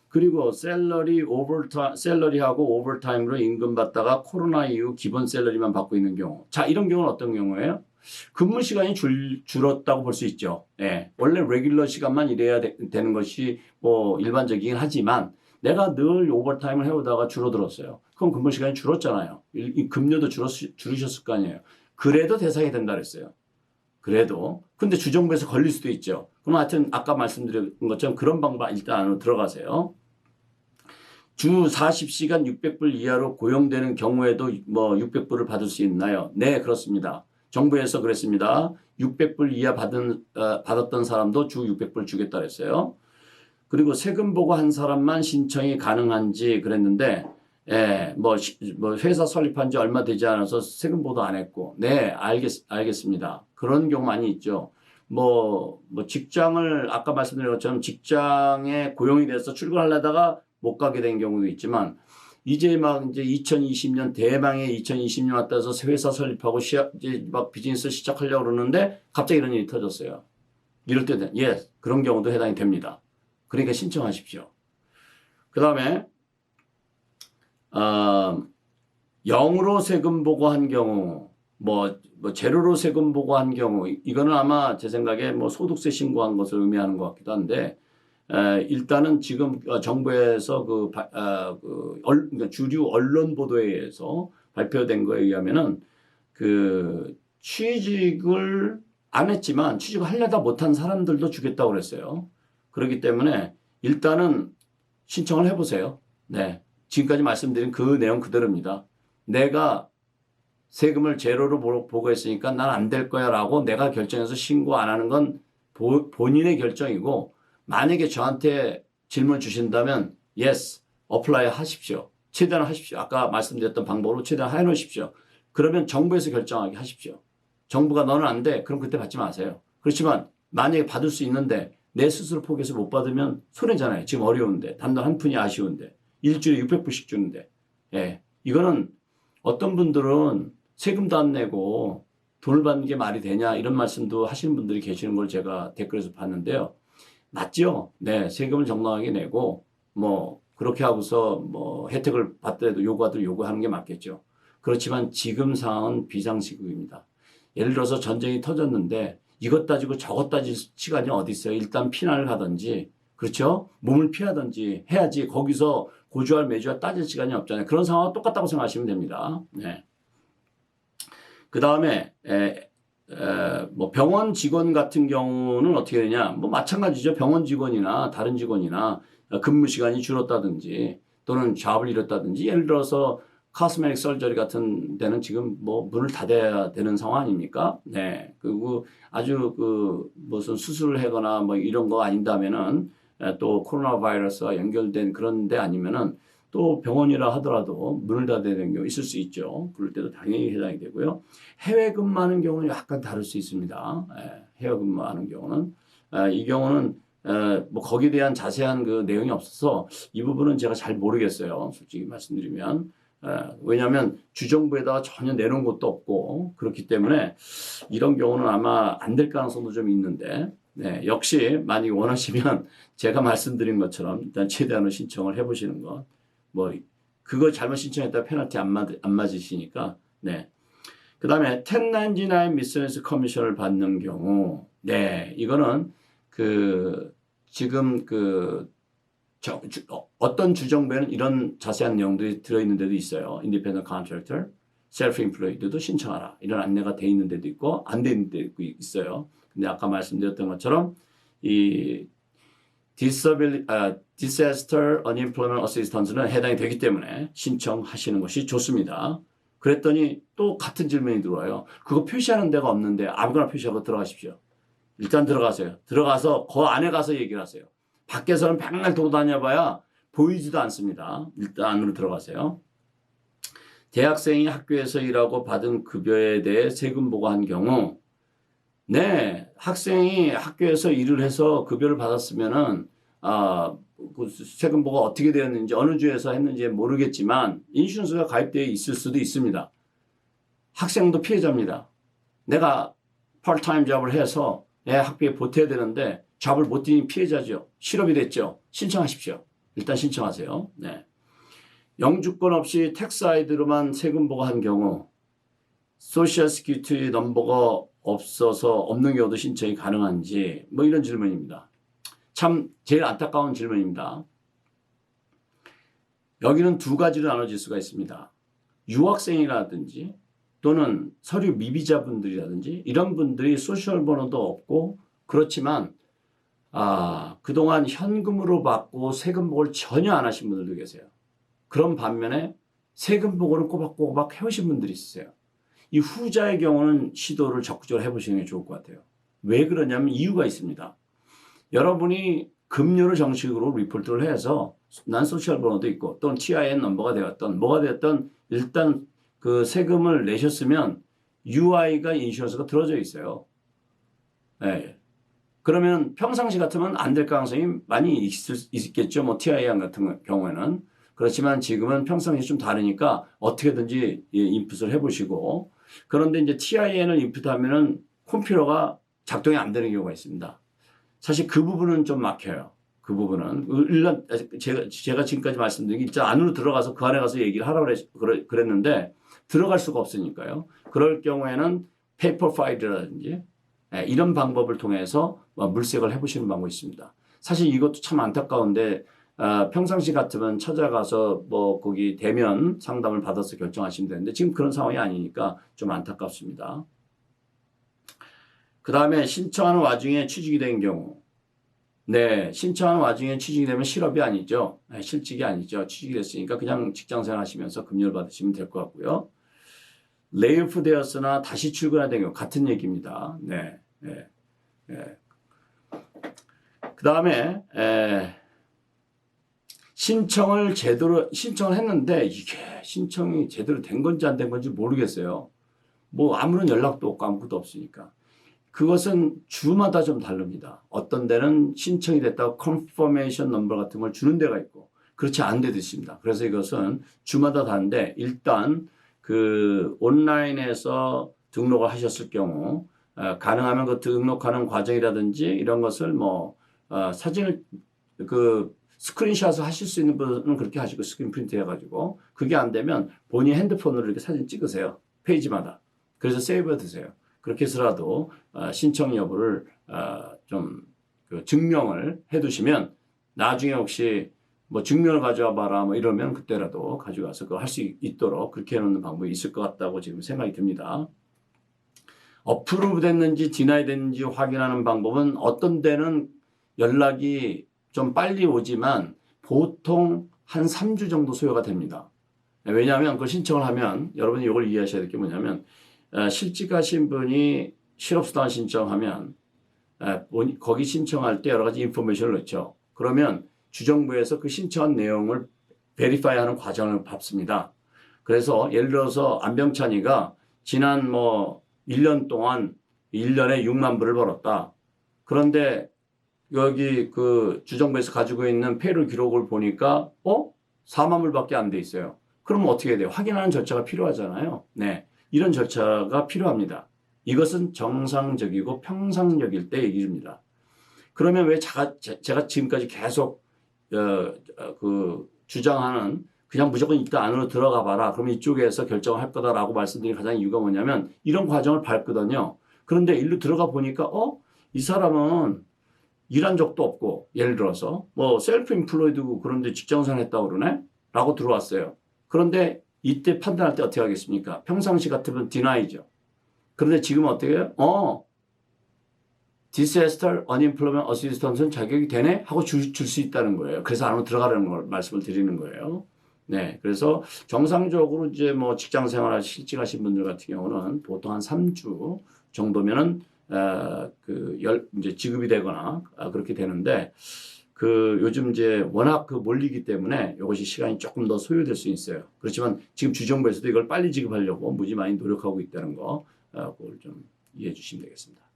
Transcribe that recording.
그리고 샐러리하고 오버타임으로 임금 받다가 코로나 이후 기본 샐러리만 받고 있는 경우. 자, 이런 경우는 어떤 경우예요? 근무 시간이 줄었다고 볼 수 있죠. 예. 원래 레귤러 시간만 일해야 되는 것이 뭐 일반적이긴 하지만 내가 늘 오버타임을 해오다가 줄어들었어요. 그럼 근무 시간이 줄었잖아요. 급료도 줄으셨을 거 아니에요. 그래도 대상이 된다 그랬어요. 그래도. 근데 주정부에서 걸릴 수도 있죠. 그럼 하여튼 아까 말씀드린 것처럼 그런 방법 일단 안으로 들어가세요. 주 40시간 600불 이하로 고용되는 경우에도 뭐 600불을 받을 수 있나요? 네, 그렇습니다. 정부에서 그랬습니다. 600불 이하 받았던 사람도 주 600불 주겠다 그랬어요. 그리고 세금 보고 한 사람만 신청이 가능한지 그랬는데, 예, 뭐 회사 설립한 지 얼마 되지 않아서 세금 보도 안 했고, 네, 알겠습니다. 그런 경우 많이 있죠. 뭐 직장을 아까 말씀드린 것처럼 직장에 고용이 돼서 출근하려다가 못 가게 된 경우도 있지만, 이제 2020년 대망의 2020년 왔다 해서 회사 설립하고 이제 막 비즈니스 시작하려고 그러는데 갑자기 이런 일이 터졌어요. 이럴 때는 예, 그런 경우도 해당이 됩니다. 그러니까 신청하십시오. 그 다음에 0으로 세금 보고한 경우, 제로로 세금 보고한 경우, 이거는 아마 제 생각에 소득세 신고한 것을 의미하는 것 같기도 한데, 일단은 지금 정부에서 그러니까 주류 언론 보도에 의해서 발표된 거에 의하면은 취직을 안 했지만 취직을 하려다 못한 사람들도 주겠다고 그랬어요. 그렇기 때문에 일단은 신청을 해보세요. 네. 지금까지 말씀드린 그 내용 그대로입니다. 내가 세금을 제로로 보고했으니까 난 안 될 거야 라고 내가 결정해서 신고 안 하는 건 본인의 결정이고, 만약에 저한테 질문 주신다면 yes, apply 하십시오. 최대한 하십시오. 아까 말씀드렸던 방법으로 최대한 해놓으십시오. 그러면 정부에서 결정하게 하십시오. 정부가 너는 안 돼. 그럼 그때 받지 마세요. 그렇지만 만약에 받을 수 있는데 내 스스로 포기해서 못 받으면 손해잖아요. 지금 어려운데. 단돈 한 푼이 아쉬운데. 일주일에 600불씩 주는데. 예. 이거는 어떤 분들은 세금도 안 내고 돈을 받는 게 말이 되냐 이런 말씀도 하시는 분들이 계시는 걸 제가 댓글에서 봤는데요. 맞죠? 네. 세금을 정당하게 내고 그렇게 하고서 혜택을 받더라도 요구하는 게 맞겠죠. 그렇지만 지금 상황은 비상시국입니다. 예를 들어서 전쟁이 터졌는데 이것 따지고 저것 따질 시간이 어디 있어요. 일단 피난을 가든지, 그렇죠? 몸을 피하든지 해야지 거기서 고주할 매주할 따질 시간이 없잖아요. 그런 상황과 똑같다고 생각하시면 됩니다. 네. 그 다음에 병원 직원 같은 경우는 어떻게 되냐? 마찬가지죠. 병원 직원이나 다른 직원이나 근무 시간이 줄었다든지 또는 잡을 잃었다든지, 예를 들어서 카스메틱 설저리 같은 데는 지금 문을 닫아야 되는 상황 아닙니까? 네. 그리고 아주 무슨 수술을 하거나 이런 거 아닌다면은 또 코로나 바이러스와 연결된 그런 데 아니면은 또 병원이라 하더라도 문을 닫아야 되는 경우 있을 수 있죠. 그럴 때도 당연히 해당이 되고요. 해외 근무하는 경우는 약간 다를 수 있습니다. 해외 근무하는 경우는. 이 경우는 거기에 대한 자세한 그 내용이 없어서 이 부분은 제가 잘 모르겠어요. 솔직히 말씀드리면. 왜냐하면 주정부에다가 전혀 내놓은 것도 없고 그렇기 때문에 이런 경우는 아마 안 될 가능성도 좀 있는데, 네, 역시 만약 원하시면 제가 말씀드린 것처럼 일단 최대한으로 신청을 해보시는 것. 그거 잘못 신청했다 페널티 안 맞으시니까. 네. 그 다음에 1099 미스cellaneous 커미션을 받는 경우, 네, 이거는 지금 어떤 주정부에는 이런 자세한 내용들이 들어있는 데도 있어요. Independent Contractor, Self-Employed도 신청하라. 이런 안내가 돼 있는 데도 있고 안 돼 있는 데도 있어요. 근데 아까 말씀드렸던 것처럼 이 Disaster Unemployment Assistance는 해당이 되기 때문에 신청하시는 것이 좋습니다. 그랬더니 또 같은 질문이 들어와요. 그거 표시하는 데가 없는데 아무거나 표시하고 들어가십시오. 일단 들어가세요. 들어가서 그 안에 가서 얘기를 하세요. 밖에서는 백날 돌아다녀봐야 보이지도 않습니다. 일단 안으로 들어가세요. 대학생이 학교에서 일하고 받은 급여에 대해 세금 보고한 경우, 네, 학생이 학교에서 일을 해서 급여를 받았으면은 그 세금 보고가 어떻게 되었는지 어느 주에서 했는지 모르겠지만 인슈런스가 가입되어 있을 수도 있습니다. 학생도 피해자입니다. 내가 파트타임 잡을 해서 내 학비에 보태야 되는데 잡을 못 뛰니 피해자죠. 실업이 됐죠. 신청하십시오. 일단 신청하세요. 네. 영주권 없이 텍사이드로만 세금 보고한 경우 소셜 시큐리티 넘버가 없어서 없는 경우도 신청이 가능한지 뭐 이런 질문입니다. 참 제일 안타까운 질문입니다. 여기는 두 가지로 나눠질 수가 있습니다. 유학생이라든지 또는 서류 미비자분들이라든지 이런 분들이 소셜 번호도 없고 그렇지만 그동안 현금으로 받고 세금 보고를 전혀 안 하신 분들도 계세요. 그런 반면에 세금 보고를 꼬박꼬박 해오신 분들이 있으세요. 이 후자의 경우는 시도를 적극적으로 해보시는 게 좋을 것 같아요. 왜 그러냐면 이유가 있습니다. 여러분이 급료를 정식으로 리포트를 해서 난 소셜 번호도 있고 또는 TIN 넘버가 되었던 뭐가 되었던 일단 그 세금을 내셨으면 UI가 인슈런스가 들어져 있어요. 네. 그러면 평상시 같으면 안 될 가능성이 많이 있겠죠. 뭐 TIN 같은 경우에는. 그렇지만 지금은 평상시 좀 다르니까 어떻게든지 인풋을 해보시고 그런데 이제 TIN을 인풋하면은 컴퓨터가 작동이 안 되는 경우가 있습니다. 사실 그 부분은 좀 막혀요. 그 부분은 일단 제가 지금까지 말씀드린 게 진짜 안으로 들어가서 그 안에 가서 얘기를 하라고 그랬는데 들어갈 수가 없으니까요. 그럴 경우에는 페이퍼 파일이라든지 이런 방법을 통해서 물색을 해보시는 방법이 있습니다. 사실 이것도 참 안타까운데 평상시 같으면 찾아가서 뭐 거기 대면 상담을 받아서 결정하시면 되는데 지금 그런 상황이 아니니까 좀 안타깝습니다. 그 다음에 신청하는 와중에 취직이 된 경우. 네, 신청하는 와중에 취직이 되면 실업이 아니죠. 네, 실직이 아니죠. 취직이 됐으니까 그냥 직장생활 하시면서 급여를 받으시면 될 것 같고요. 레이오프 되었으나 다시 출근하는 경우 같은 얘기입니다. 네, 네, 네. 그 다음에 신청을 했는데 이게 신청이 제대로 된 건지 안 된 건지 모르겠어요. 뭐 아무런 연락도 없고 아무것도 없으니까. 그것은 주마다 좀 다릅니다. 어떤 데는 신청이 됐다고 컨퍼메이션 넘버 같은 걸 주는 데가 있고 그렇지 않은 데도 있습니다. 그래서 이것은 주마다 다른데 일단 그 온라인에서 등록을 하셨을 경우 가능하면 그 등록하는 과정이라든지 이런 것을 뭐 사진을 그 스크린샷을 하실 수 있는 분은 그렇게 하시고 스크린 프린트 해가지고 그게 안 되면 본인 핸드폰으로 이렇게 사진 찍으세요. 페이지마다. 그래서 세이브해 두세요. 그렇게 해서라도 신청 여부를 좀 그 증명을 해 두시면 나중에 혹시 뭐 증명을 가져와 봐라 뭐 이러면 그때라도 가져가서 그거 할 수 있도록 그렇게 해놓는 방법이 있을 것 같다고 지금 생각이 듭니다. 어프로브 됐는지 디나이 됐는지 확인하는 방법은 어떤 데는 연락이 좀 빨리 오지만 보통 한 3주 정도 소요가 됩니다. 왜냐하면 그걸 신청을 하면 여러분이 이걸 이해하셔야 될 게 뭐냐면 실직하신 분이 실업수당 신청하면 거기 신청할 때 여러 가지 인포메이션을 넣죠. 그러면 주정부에서 그 신청한 내용을 베리파이하는 과정을 밟습니다. 그래서 예를 들어서 안병찬이가 지난 뭐 1년 동안 1년에 6만 불을 벌었다. 그런데 여기 그 주정부에서 가지고 있는 페이롤 기록을 보니까 4만 불밖에 안 돼 있어요. 그러면 어떻게 해야 돼요? 확인하는 절차가 필요하잖아요. 네, 이런 절차가 필요합니다. 이것은 정상적이고 평상적일 때 얘기입니다. 그러면 왜 제가 지금까지 계속 그 주장하는 그냥 무조건 이따 안으로 들어가 봐라. 그러면 이쪽에서 결정을 할 거다라고 말씀드린 가장 이유가 뭐냐면 이런 과정을 밟거든요. 그런데 일로 들어가 보니까 이 사람은 일한 적도 없고 예를 들어서 뭐 셀프 인플로이드고 그런데 직장생활 했다고 그러네? 라고 들어왔어요. 그런데 이때 판단할 때 어떻게 하겠습니까? 평상시 같으면 디나이죠. 그런데 지금 어떻게 해요? 디세스터 언임플로먼트 어시스턴트는 자격이 되네? 하고 줄 수 있다는 거예요. 그래서 안으로 들어가라는 걸 말씀을 드리는 거예요. 네. 그래서 정상적으로 이제 뭐 직장 생활 실직하신 분들 같은 경우는 보통 한 3주 정도면은 이제 지급이 되거나 그렇게 되는데 요즘 이제 워낙 몰리기 때문에 이것이 시간이 조금 더 소요될 수 있어요. 그렇지만 지금 주정부에서도 이걸 빨리 지급하려고 무지 많이 노력하고 있다는 거, 그걸 좀 이해해 주시면 되겠습니다.